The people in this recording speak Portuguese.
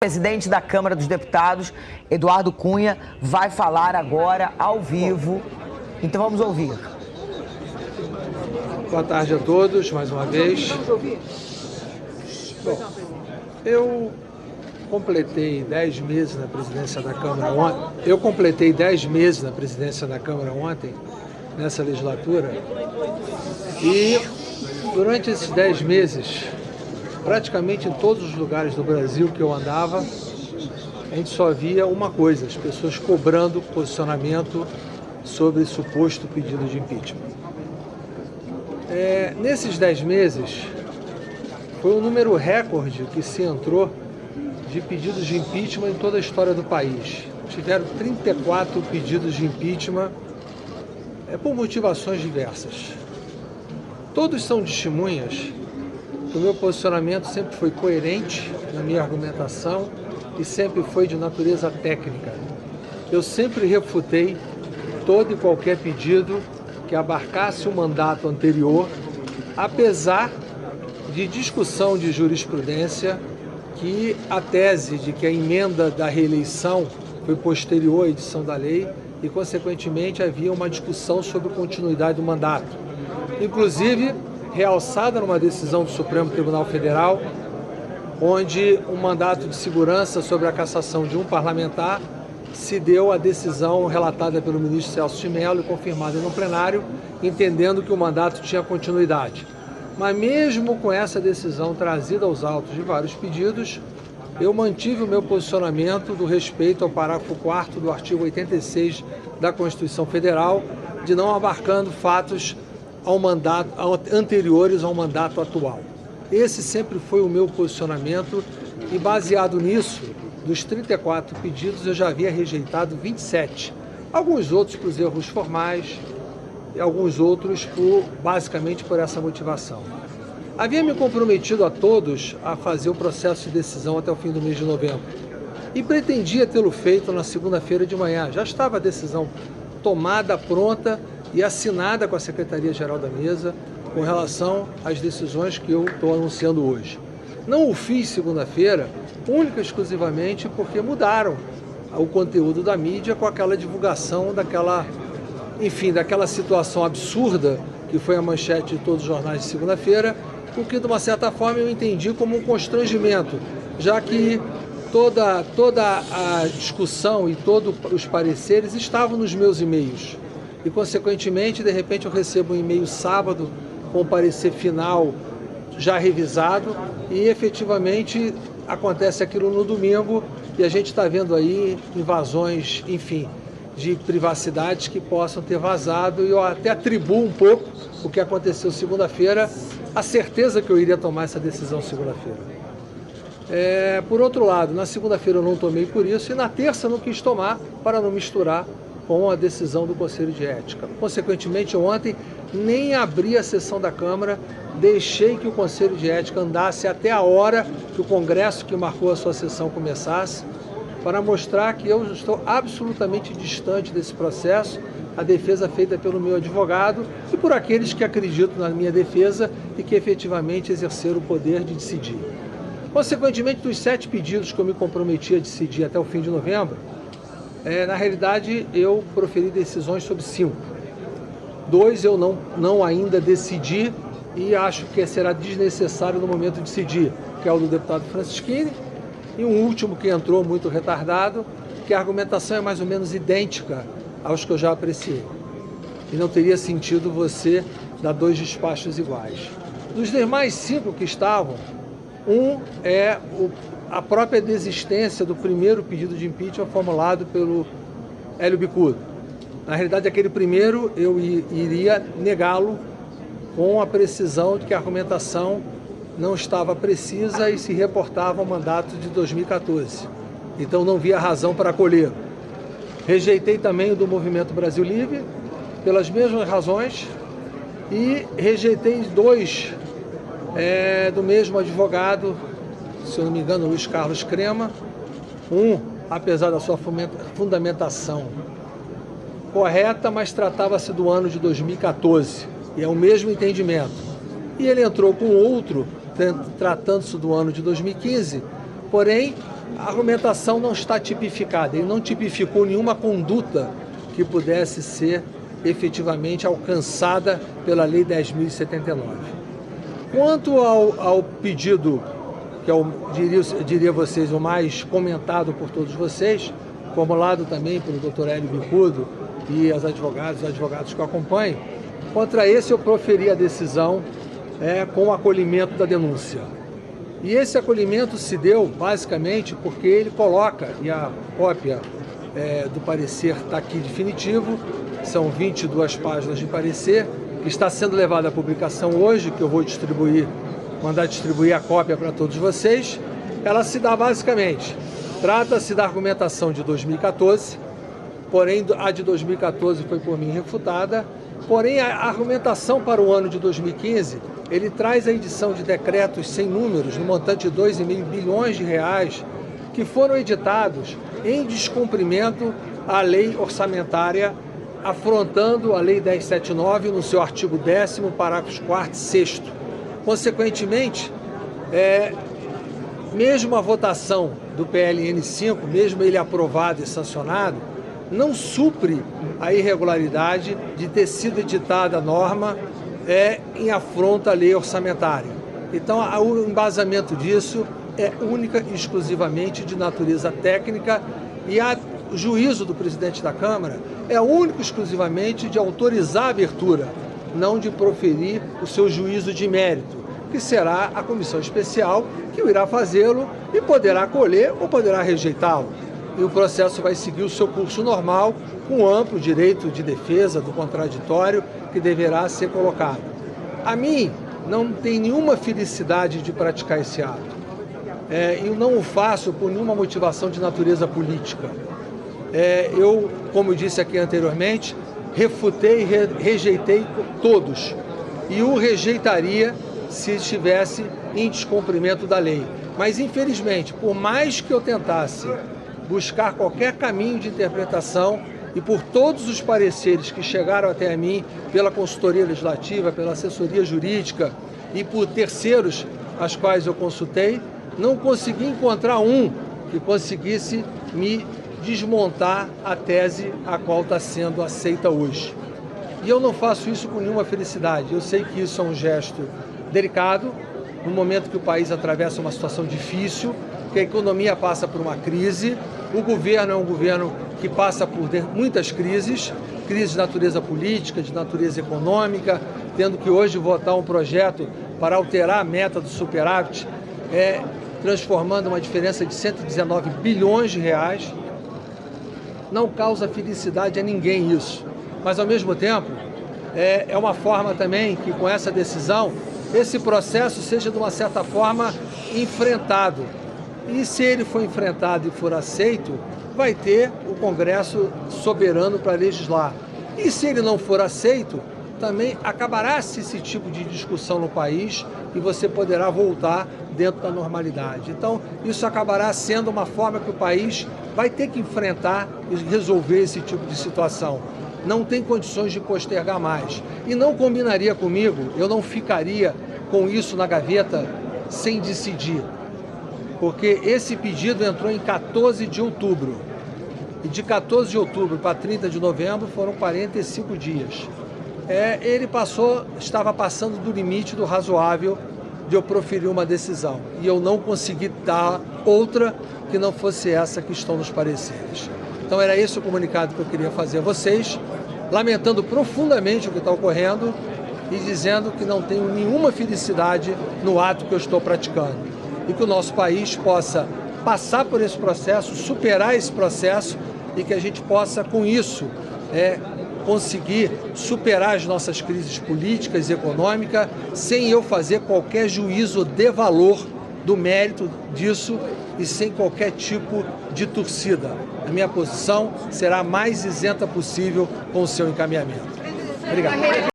presidente da Câmara dos Deputados, Eduardo Cunha, vai falar agora ao vivo. Então vamos ouvir. Boa tarde a todos, mais uma vez. Bom, eu completei 10 meses na presidência da Câmara ontem. Ontem, nessa legislatura. E durante esses 10 meses, praticamente em todos os lugares do Brasil que eu andava, a gente só via uma coisa: as pessoas cobrando posicionamento sobre suposto pedido de impeachment. Nesses 10 meses, foi um número recorde que se entrou de pedidos de impeachment em toda a história do país. Tiveram 34 pedidos de impeachment por motivações diversas. Todos são testemunhas que o meu posicionamento sempre foi coerente na minha argumentação e sempre foi de natureza técnica. Eu sempre refutei todo e qualquer pedido que abarcasse o mandato anterior, apesar de discussão de jurisprudência que a tese de que a emenda da reeleição foi posterior à edição da lei e, consequentemente, havia uma discussão sobre a continuidade do mandato. Inclusive, realçada numa decisão do Supremo Tribunal Federal, onde um mandato de segurança sobre a cassação de um parlamentar se deu à decisão relatada pelo ministro Celso de Mello e confirmada no plenário, entendendo que o mandato tinha continuidade. Mas mesmo com essa decisão trazida aos autos de vários pedidos, eu mantive o meu posicionamento do respeito ao parágrafo 4º do artigo 86 da Constituição Federal, de não abarcando fatos anteriores ao mandato atual. Esse sempre foi o meu posicionamento e, baseado nisso, dos 34 pedidos, eu já havia rejeitado 27. Alguns outros por erros formais e alguns outros basicamente por essa motivação. Havia me comprometido a todos a fazer o processo de decisão até o fim do mês de novembro e pretendia tê-lo feito na segunda-feira de manhã. Já estava a decisão tomada, pronta e assinada com a Secretaria-Geral da Mesa com relação às decisões que eu estou anunciando hoje. Não o fiz segunda-feira, única e exclusivamente porque mudaram o conteúdo da mídia com aquela divulgação daquela situação absurda que foi a manchete de todos os jornais de segunda-feira, o que, de uma certa forma, eu entendi como um constrangimento, já que toda a discussão e todos os pareceres estavam nos meus e-mails. E, consequentemente, de repente eu recebo um e-mail sábado com o parecer final já revisado e, efetivamente, acontece aquilo no domingo e a gente está vendo aí invasões, enfim, de privacidades que possam ter vazado, e eu até atribuo um pouco o que aconteceu segunda-feira, a certeza que eu iria tomar essa decisão segunda-feira. Por outro lado, na segunda-feira eu não tomei por isso e na terça eu não quis tomar para não misturar com a decisão do Conselho de Ética. Consequentemente, ontem nem abri a sessão da Câmara, deixei que o Conselho de Ética andasse até a hora que o Congresso que marcou a sua sessão começasse, para mostrar que eu estou absolutamente distante desse processo, a defesa feita pelo meu advogado e por aqueles que acreditam na minha defesa e que efetivamente exerceram o poder de decidir. Consequentemente, dos 7 pedidos que eu me comprometi a decidir até o fim de novembro, na realidade eu proferi decisões sobre 5. 2 eu não ainda decidi e acho que será desnecessário no momento de decidir, que é o do deputado Francisquini, e um último que entrou muito retardado, que a argumentação é mais ou menos idêntica aos que eu já apreciei. E não teria sentido você dar 2 despachos iguais. Dos demais 5 que estavam, um é a própria desistência do primeiro pedido de impeachment formulado pelo Hélio Bicudo. Na realidade, aquele primeiro eu iria negá-lo com a precisão de que a argumentação não estava precisa e se reportava ao mandato de 2014. Então não via razão para acolher. Rejeitei também o do Movimento Brasil Livre, pelas mesmas razões, e rejeitei 2 do mesmo advogado, se eu não me engano, Luiz Carlos Crema. Um, apesar da sua fundamentação correta, mas tratava-se do ano de 2014, e é o mesmo entendimento. E ele entrou com outro, tratando-se do ano de 2015, Porém, a argumentação não está tipificada, ele não tipificou nenhuma conduta que pudesse ser efetivamente alcançada pela Lei 10.079. Quanto ao pedido, que eu diria a vocês o mais comentado por todos vocês, formulado também pelo Dr. Hélio Bicudo e os advogados que o acompanham, contra esse eu proferi a decisão com o acolhimento da denúncia. E esse acolhimento se deu basicamente porque ele coloca, e a cópia do parecer está aqui definitivo, são 22 páginas de parecer, que está sendo levada à publicação hoje, que eu vou mandar distribuir a cópia para todos vocês. Ela se dá basicamente, trata-se da argumentação de 2014, porém a de 2014 foi por mim refutada, porém a argumentação para o ano de 2015, ele traz a edição de decretos sem números, no montante de 2,5 bilhões de reais, que foram editados em descumprimento à lei orçamentária, afrontando a Lei 10.079 no seu artigo 10º, parágrafos 4º e 6º. Consequentemente, mesmo a votação do PLN 5, mesmo ele aprovado e sancionado, não supre a irregularidade de ter sido editada a norma em afronta à lei orçamentária. Então, o embasamento disso é única e exclusivamente de natureza técnica e o juízo do presidente da Câmara é único e exclusivamente de autorizar a abertura, não de proferir o seu juízo de mérito, que será a comissão especial que irá fazê-lo e poderá acolher ou poderá rejeitá-lo. E o processo vai seguir o seu curso normal, com amplo direito de defesa do contraditório que deverá ser colocado. A mim não tem nenhuma felicidade de praticar esse ato. Eu não o faço por nenhuma motivação de natureza política. Eu, como disse aqui anteriormente, refutei e rejeitei todos. E o rejeitaria se estivesse em descumprimento da lei. Mas, infelizmente, por mais que eu tentasse buscar qualquer caminho de interpretação e por todos os pareceres que chegaram até a mim pela consultoria legislativa, pela assessoria jurídica e por terceiros as quais eu consultei, não consegui encontrar um que conseguisse me desmontar a tese a qual está sendo aceita hoje. E eu não faço isso com nenhuma felicidade. Eu sei que isso é um gesto delicado, no momento que o país atravessa uma situação difícil, que a economia passa por uma crise, o governo é um governo que passa por muitas crises de natureza política, de natureza econômica, tendo que hoje votar um projeto para alterar a meta do superávit, transformando uma diferença de 119 bilhões de reais. Não causa felicidade a ninguém isso, mas ao mesmo tempo é uma forma também que com essa decisão esse processo seja de uma certa forma enfrentado. E se ele for enfrentado e for aceito, vai ter o Congresso soberano para legislar. E se ele não for aceito, também acabará-se esse tipo de discussão no país e você poderá voltar dentro da normalidade. Então, isso acabará sendo uma forma que o país vai ter que enfrentar e resolver esse tipo de situação. Não tem condições de postergar mais. E não combinaria comigo, eu não ficaria com isso na gaveta sem decidir. Porque esse pedido entrou em 14 de outubro. E de 14 de outubro para 30 de novembro foram 45 dias. Ele estava passando do limite do razoável de eu proferir uma decisão. E eu não consegui dar outra que não fosse essa que estão nos pareceres. Então era esse o comunicado que eu queria fazer a vocês, lamentando profundamente o que está ocorrendo e dizendo que não tenho nenhuma felicidade no ato que eu estou praticando. E que o nosso país possa passar por esse processo, superar esse processo e que a gente possa, com isso, conseguir superar as nossas crises políticas e econômicas sem eu fazer qualquer juízo de valor do mérito disso e sem qualquer tipo de torcida. A minha posição será a mais isenta possível com o seu encaminhamento. Obrigado.